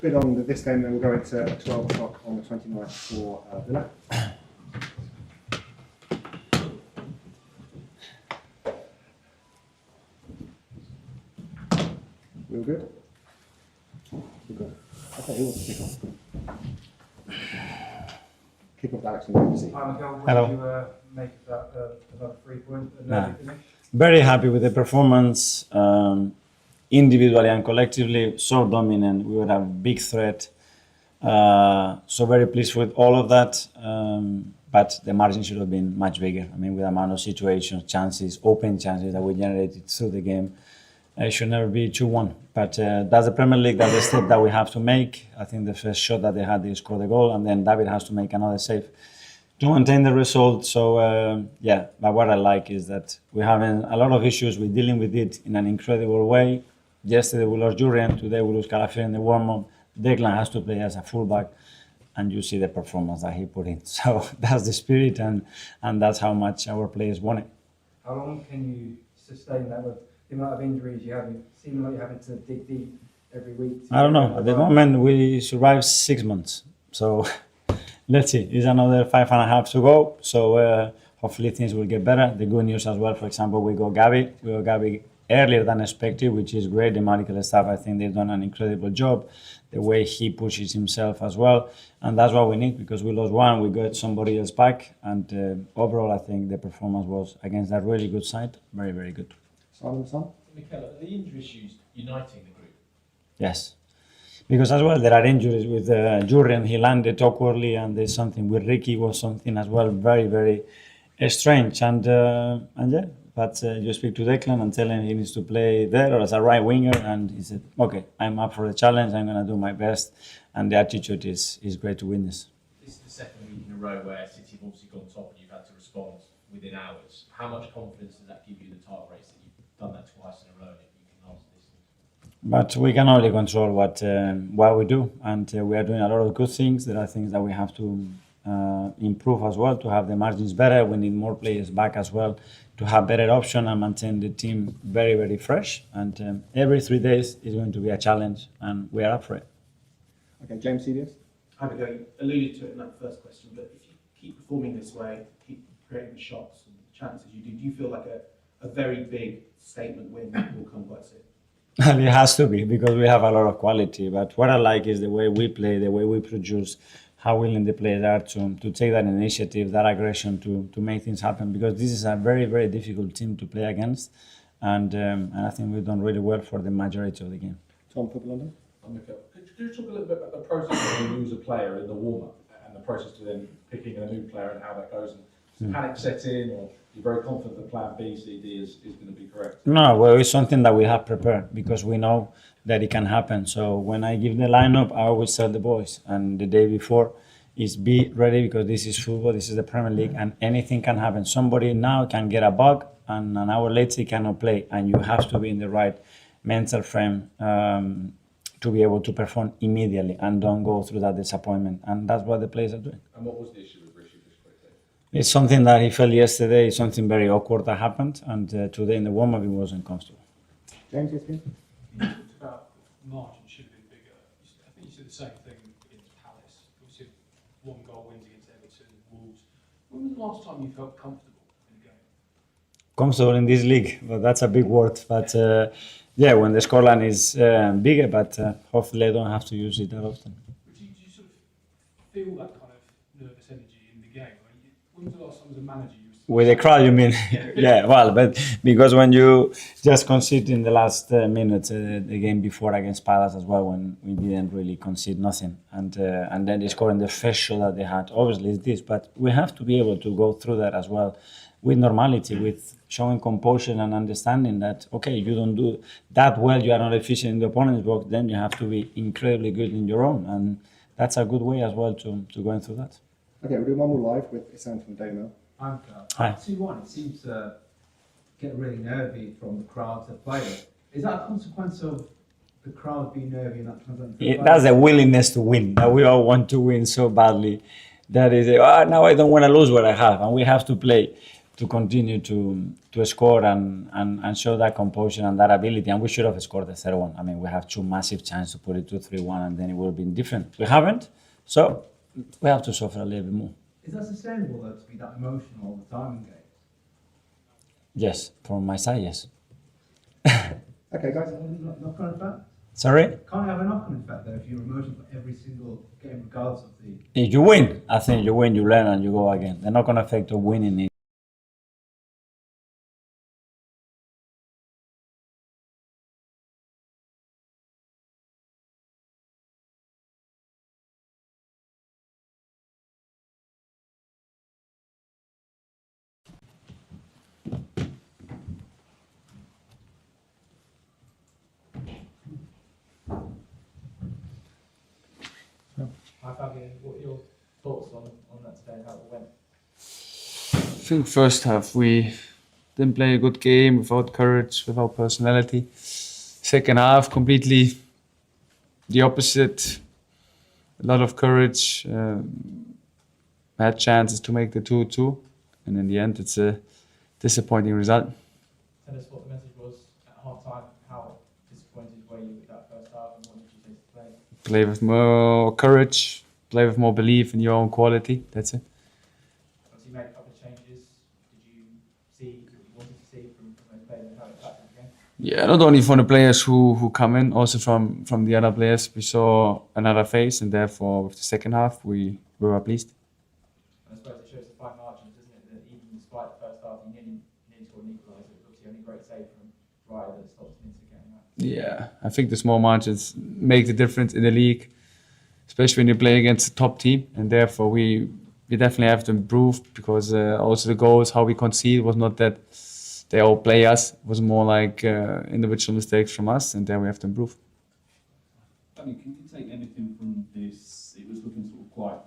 Bit on this game, then we'll go into 12 o'clock on the 29th for Villa. We all good? We're good. Okay, who wants to kick off? Kick off Alex and BBC. Hi Mikel, what Hello. did you make of that another 3-point finish? Very happy with the performance, individually and collectively, so dominant. We were a big threat. So very pleased with all of that. But the margin should have been much bigger. I mean, with the amount of situations, chances, open chances that we generated through the game, it should never be 2-1. But that's the Premier League, that's the step that we have to make. I think the first shot that they had, they scored the goal, and then David has to make another save to maintain the result. So, but what I like is that we're having a lot of issues. We're dealing with it in an incredible way. Yesterday we lost Jurriën, today we lose Calafell in the warm-up. Declan has to play as a fullback, and you see the performance that he put in. So that's the spirit, and that's how much our players want it. How long can you sustain that with the amount of injuries you have? You seem like you're having to dig deep every week. I don't know. At the moment, we survived 6 months. So let's see. It's another 5.5 to go. So hopefully things will get better. The good news as well, for example, we got Gabi earlier than expected, which is great. The medical staff, I think they've done an incredible job. The way he pushes himself as well. And that's what we need, because we lost one, we got somebody else back. And overall, I think the performance was against a really good side. Very, very good. Simon, Mikel, are the injury issues uniting the group? Yes. Because as well, there are injuries with Jurriën. He landed awkwardly, and there's something with Ricky was something as well very, very strange. And yeah, but you speak to Declan and tell him he needs to play there or as a right winger, and he said, okay, I'm up for the challenge, I'm going to do my best. And the attitude is great to witness. This is the second week in a row where City have obviously gone top and you've had to respond within hours. How much confidence does that give you, the target race, that you've done that twice in a row and you can answer this? But we can only control what we do, and we are doing a lot of good things. There are things that we have to improve as well to have the margins better. We need more players back as well to have better option and maintain the team very, very fresh. And every 3 days is going to be a challenge, and we are up for it. Okay, James, CDS. Hi, Mikel. You alluded to it in that first question, but if you keep performing this way, keep creating the shots and the chances you do you feel like a very big statement win will come quite soon? And it has to be, because we have a lot of quality. But what I like is the way we play, the way we produce, how willing the players are to take that initiative, that aggression to make things happen. Because this is a very, very difficult team to play against. And I think we've done really well for the majority of the game. Tom, Football London. Mikel, could you talk a little bit about the process when you lose a player in the warm-up and the process to then picking a new player and how that goes? And panic set in, or you're very confident that plan B, C, D is going to be correct? No, well, it's something that we have prepared, because we know that it can happen. So when I give the lineup, I always tell the boys, and the day before is be ready, because this is football, this is the Premier League, and anything can happen. Somebody now can get a bug, and an hour later he cannot play, and you have to be in the right mental frame to be able to perform immediately and don't go through that disappointment. And that's what the players are doing. And what was the issue with Rishi just quickly? It's something that he felt yesterday, it's something very awkward that happened, and today in the warm-up he wasn't comfortable. James, yes, please. You talked about margin should have been bigger. I think you said the same thing against Palace. Obviously, 1 goal wins against Everton, Wolves. When was the last time you felt comfortable in a game? Comfortable in this league, but that's a big word. But yeah, when the scoreline is bigger, but hopefully I don't have to use it that often. But do you sort of feel that kind of nervous energy in the game? When was the last time as a manager you was With the crowd, you mean? Yeah, well, but because when you just concede in the last minutes, the game before against Palace as well, when we didn't really concede nothing, and then they scored in the first shot that they had. Obviously, it's this, but we have to be able to go through that as well with normality, with showing composure and understanding that, okay, if you don't do that well, you are not efficient in the opponent's box, then you have to be incredibly good in your own, and that's a good way as well to going through that. Okay, we'll do one more live with Isan from Daily Mail. Hi. 2-1, it seems to get really nervy from the crowd to play it. Is that a consequence of the crowd being nervy and that translating to play? That's a willingness to win, that we all want to win so badly. That is, now I don't want to lose what I have, and we have to play. continue to score and show that composure and that ability. And we should have scored the third one. I mean, we have two massive chances to put it 2-3-1, and then it would have been different. We haven't, so we have to suffer a little bit more. Is that sustainable though, to be that emotional all the time in games? Yes, from my side, yes. Okay, guys. Knock-on effect? Sorry? Can't have a knock-on effect though if you're emotional for every single game regardless of the... If you win, I think you win, you learn, and you go again. The knock-on effect of winning is Hi Fabian, what are your thoughts on that today and how it went? I think first half we didn't play a good game without courage, without personality. Second half completely the opposite. A lot of courage, had chances to make the 2-2, and in the end it's a disappointing result. Tell us what the message was at half time, how disappointed were you with that first half and what did you say to play? Play with more courage, play with more belief in your own quality, that's it. Once you made a couple of changes, did you see what you wanted to see from those players and how it impacted the game? Yeah, not only from the players who come in, also from the other players. We saw another phase, and therefore with the second half we were pleased. And I suppose it shows the fine margins, doesn't it, that even despite the first half you nearly scored an equaliser. It was obviously only a great save from Rutter that stopped him into getting that. Yeah, I think the small margins make the difference in the league, especially when you play against a top team, and therefore we definitely have to improve, because also the goals, how we concede, was not that they all play us. It was more like individual mistakes from us, and there we have to improve. I mean, can you take anything from this? It was looking sort of quite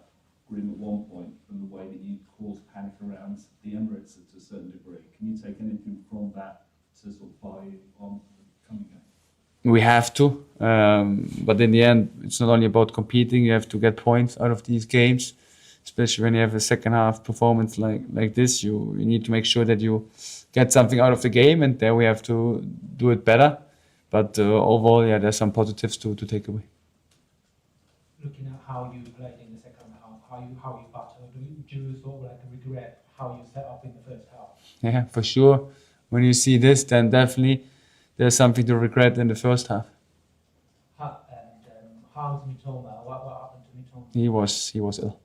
grim at one point from the way that you caused panic around the Emirates to a certain degree. Can you take anything from that to sort of buy on the coming game? We have to, but in the end, it's not only about competing. You have to get points out of these games, especially when you have a second half performance like this. You need to make sure that you get something out of the game, and there we have to do it better. But overall, yeah, there's some positives to take away. Looking at how you played in the second half, how you battled, do you sort of like regret how you set up in the first half? Yeah, for sure. When you see this, then definitely there's something to regret in the first half. How's Mitoma? What happened to Mitoma? He was ill.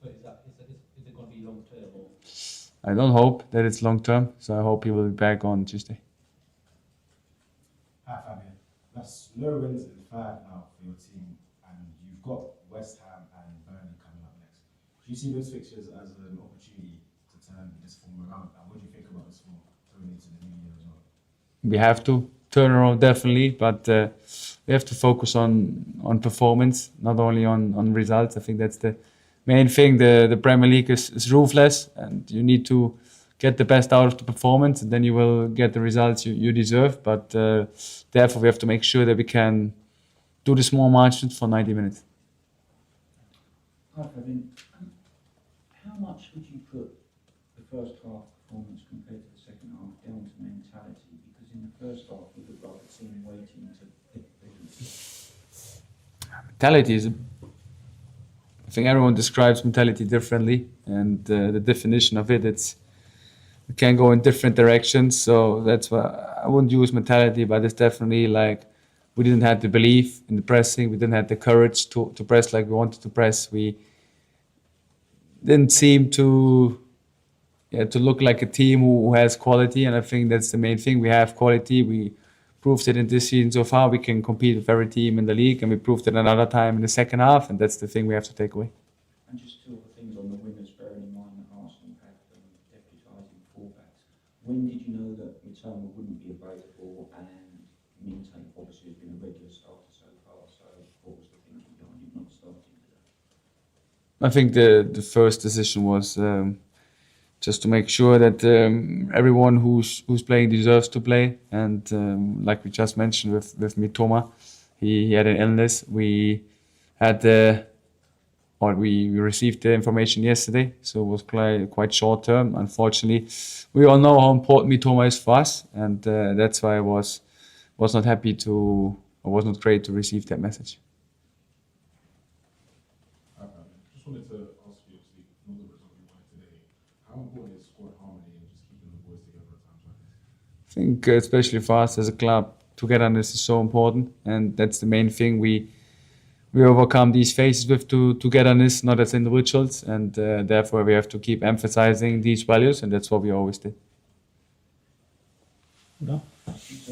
But is it going to be long term? Or? I don't hope that it's long term, so I hope he will be back on Tuesday. Hi Fabian, that's no wins in 5 now for your team, and you've got West Ham and Burnley coming up next. Do you see those fixtures as an opportunity to turn this form around? And what do you think about this form going into the new year as well? We have to turn around, definitely, but we have to focus on performance, not only on results. I think that's the main thing. The Premier League is ruthless, and you need to get the best out of the performance, and then you will get the results you deserve. But therefore, we have to make sure that we can do the small margins for 90 minutes. Hi, Fabian. How much would you put the first half performance compared to the second half down to mentality? Because in the first half, we looked like a team waiting to pick things. Mentality is... I think everyone describes mentality differently, and the definition of it can go in different directions. So that's why I wouldn't use mentality, but it's definitely like we didn't have the belief in the pressing. We didn't have the courage to press like we wanted to press. We didn't seem to look like a team who has quality, and I think that's the main thing. We have quality. We proved it in this season so far. We can compete with every team in the league, and we proved it another time in the second half, and that's the thing we have to take away. And just two other things on the winners, bearing in mind that Arsenal had deputising fullbacks. When did you know that Mitoma wouldn't be available, and Minte obviously has been a regular starter so far, so what was the thinking behind you not starting today? I think the first decision was just to make sure that everyone who's playing deserves to play, and like we just mentioned with Mitoma, he had an illness. We had or we received the information yesterday, so it was quite short term. Unfortunately, we all know how important Mitoma is for us, and that's why I was not happy to, or was not great to receive that message. Just wanted to ask you, obviously, not the result you wanted today. How important is squad harmony and just keeping the boys together at times like this? I think especially for us as a club, togetherness is so important, and that's the main thing. We overcome these phases with togetherness, not as individuals, and therefore we have to keep emphasizing these values, and that's what we always did. No?